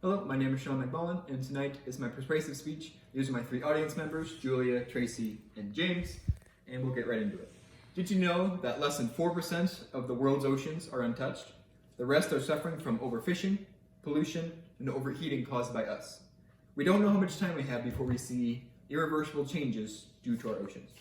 Hello, my name is Sean McMullen, and tonight is my persuasive speech. These are my three audience members, Julia, Tracy, and James, and we'll get right into it. Did you know that less than 4% of the world's oceans are untouched? The rest are suffering from overfishing, pollution, and overheating caused by us. We don't know how much time we have before we see irreversible changes due to our oceans.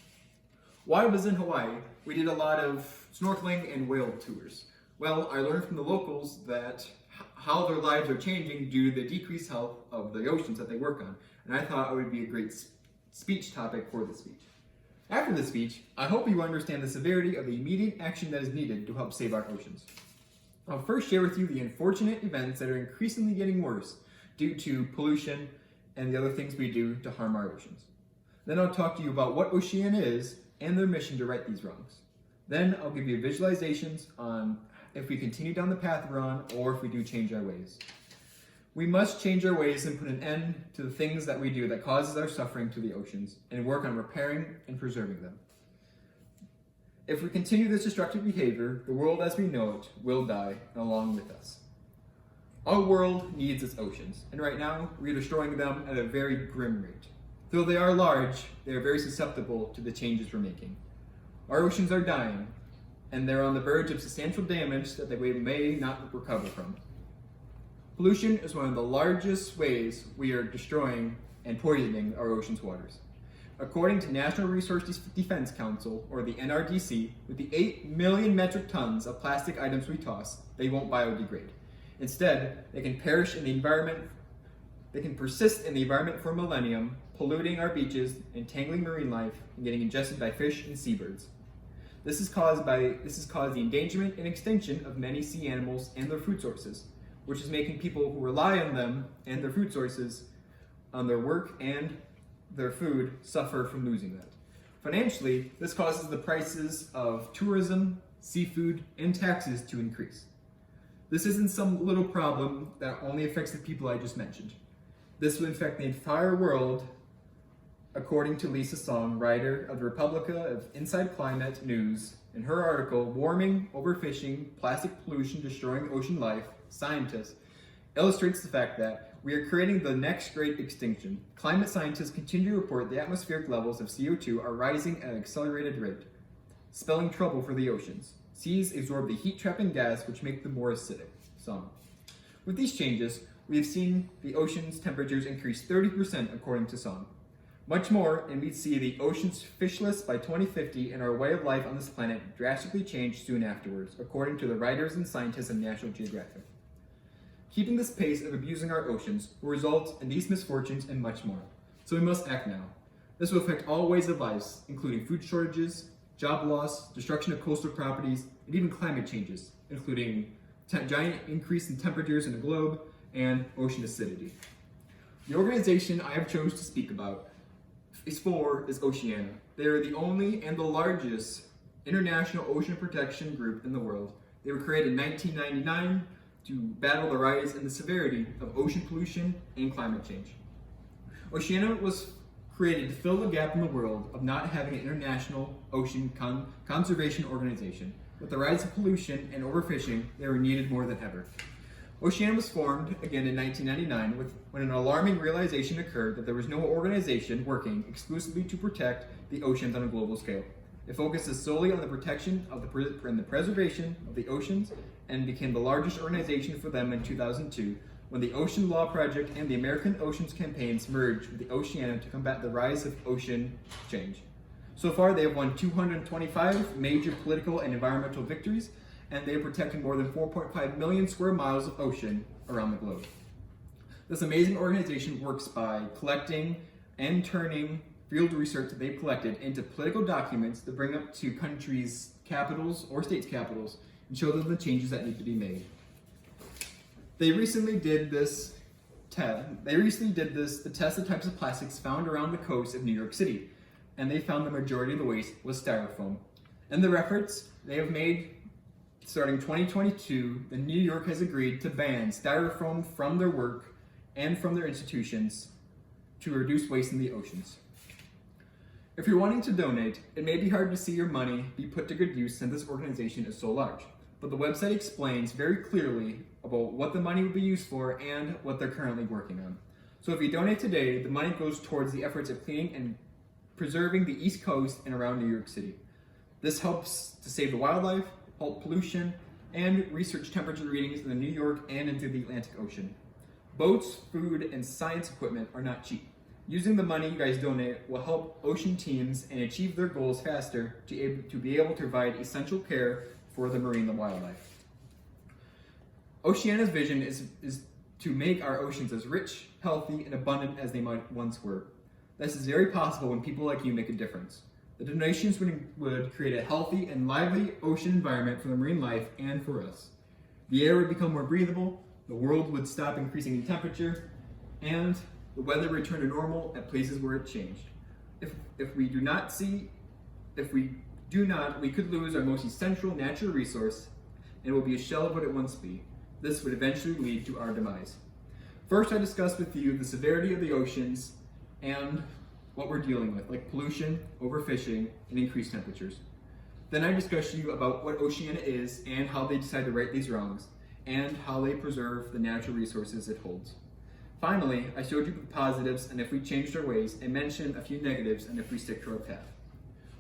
While I was in Hawaii, we did a lot of snorkeling and whale tours. Well, I learned from the locals that how their lives are changing due to the decreased health of the oceans that they work on, and I thought it would be a great speech topic for the speech. After the speech, I hope you understand the severity of the immediate action that is needed to help save our oceans. I'll first share with you the unfortunate events that are increasingly getting worse due to pollution and the other things we do to harm our oceans. Then I'll talk to you about what Oceana is and their mission to right these wrongs. Then I'll give you visualizations on if we continue down the path we're on or if we do change our ways. We must change our ways and put an end to the things that we do that causes our suffering to the oceans and work on repairing and preserving them. If we continue this destructive behavior, the world as we know it will die along with us. Our world needs its oceans, and right now we are destroying them at a very grim rate. Though they are large, they are very susceptible to the changes we're making. Our oceans are dying, and they're on the verge of substantial damage that they may not recover from. Pollution is one of the largest ways we are destroying and poisoning our ocean's waters. According to National Resource Defense Council, or the NRDC, with the 8 million metric tons of plastic items we toss, they won't biodegrade. Instead, they can perish in the environment. They can persist in the environment for millennium, polluting our beaches, entangling marine life, and getting ingested by fish and seabirds. This has caused the endangerment and extinction of many sea animals and their food sources, which is making people who rely on them and their food sources on their work and their food suffer from losing that. Financially, this causes the prices of tourism, seafood, and taxes to increase. This isn't some little problem that only affects the people I just mentioned. This will affect the entire world, according to Lisa Song, writer of the Republica of Inside Climate News. In her article, Warming, Overfishing, Plastic Pollution Destroying Ocean Life, Scientists, illustrates the fact that we are creating the next great extinction. Climate scientists continue to report the atmospheric levels of CO2 are rising at an accelerated rate, spelling trouble for the oceans. Seas absorb the heat-trapping gas, which make them more acidic. With these changes, we have seen the ocean's temperatures increase 30% according to Song. Much more, and we'd see the oceans fishless by 2050 and our way of life on this planet drastically change soon afterwards, according to the writers and scientists of National Geographic. Keeping this pace of abusing our oceans will result in these misfortunes and much more, so we must act now. This will affect all ways of life, including food shortages, job loss, destruction of coastal properties, and even climate changes, including giant increase in temperatures in the globe and ocean acidity. The organization I have chosen to speak about is Oceana. They are the only and the largest international ocean protection group in the world. They were created in 1999 to battle the rise and the severity of ocean pollution and climate change. Oceana was created to fill the gap in the world of not having an international ocean conservation organization. With the rise of pollution and overfishing, they were needed more than ever. Oceana was formed again in 1999 when an alarming realization occurred that there was no organization working exclusively to protect the oceans on a global scale. It focuses solely on the protection of and the preservation of the oceans and became the largest organization for them in 2002 when the Ocean Law Project and the American Oceans Campaigns merged with the Oceana to combat the rise of ocean change. So far, they have won 225 major political and environmental victories, and they have protected more than 4.5 million square miles of ocean around the globe. This amazing organization works by collecting and turning field research that they've collected into political documents to bring up to countries' capitals or states' capitals and show them the changes that need to be made. They recently did this to test the types of plastics found around the coast of New York City, and they found the majority of the waste was styrofoam. In their efforts, they have made, starting 2022, New York has agreed to ban styrofoam from their work and from their institutions to reduce waste in the oceans. If you're wanting to donate, it may be hard to see your money be put to good use since this organization is so large. but the website explains very clearly about what the money will be used for and what they're currently working on. So if you donate today, the money goes towards the efforts of cleaning and preserving the East Coast and around New York City. This helps to save the wildlife, halt pollution, and research temperature readings in the New York and into the Atlantic Ocean. Boats, food, and science equipment are not cheap. Using the money you guys donate will help ocean teams and achieve their goals faster to be able to provide essential care for the marine and wildlife. Oceana's vision is to make our oceans as rich, healthy, and abundant as they might once were. This is very possible when people like you make a difference. The donations would create a healthy and lively ocean environment for the marine life and for us. The air would become more breathable, the world would stop increasing in temperature, and the weather would return to normal at places where it changed. If we do not, we could lose our most essential natural resource, and it will be a shell of what it once be. This would eventually lead to our demise. First, I discussed with you the severity of the oceans and what we're dealing with, like pollution, overfishing, and increased temperatures. Then I discussed to you about what Oceana is and how they decide to right these wrongs, and how they preserve the natural resources it holds. Finally, I showed you the positives and if we changed our ways, and mentioned a few negatives and if we stick to our path.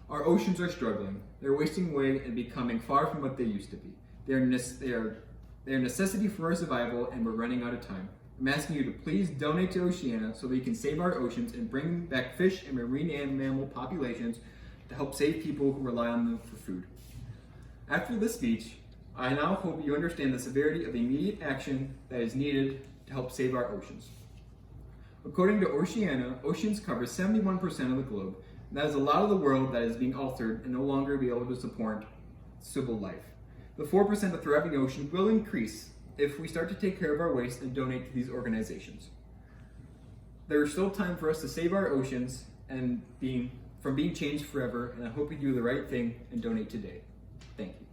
Our oceans are struggling. They're wasting away and becoming far from what they used to be. They're a necessity for our survival, and we're running out of time. I'm asking you to please donate to Oceana so we can save our oceans and bring back fish and marine mammal populations to help save people who rely on them for food. After this speech, I now hope you understand the severity of the immediate action that is needed to help save our oceans. According to Oceana, oceans cover 71% of the globe. And that is a lot of the world that is being altered and no longer be able to support civil life. The 4% of thriving ocean will increase if we start to take care of our waste and donate to these organizations. There is still time for us to save our oceans from being changed forever, and I hope you do the right thing and donate today. Thank you.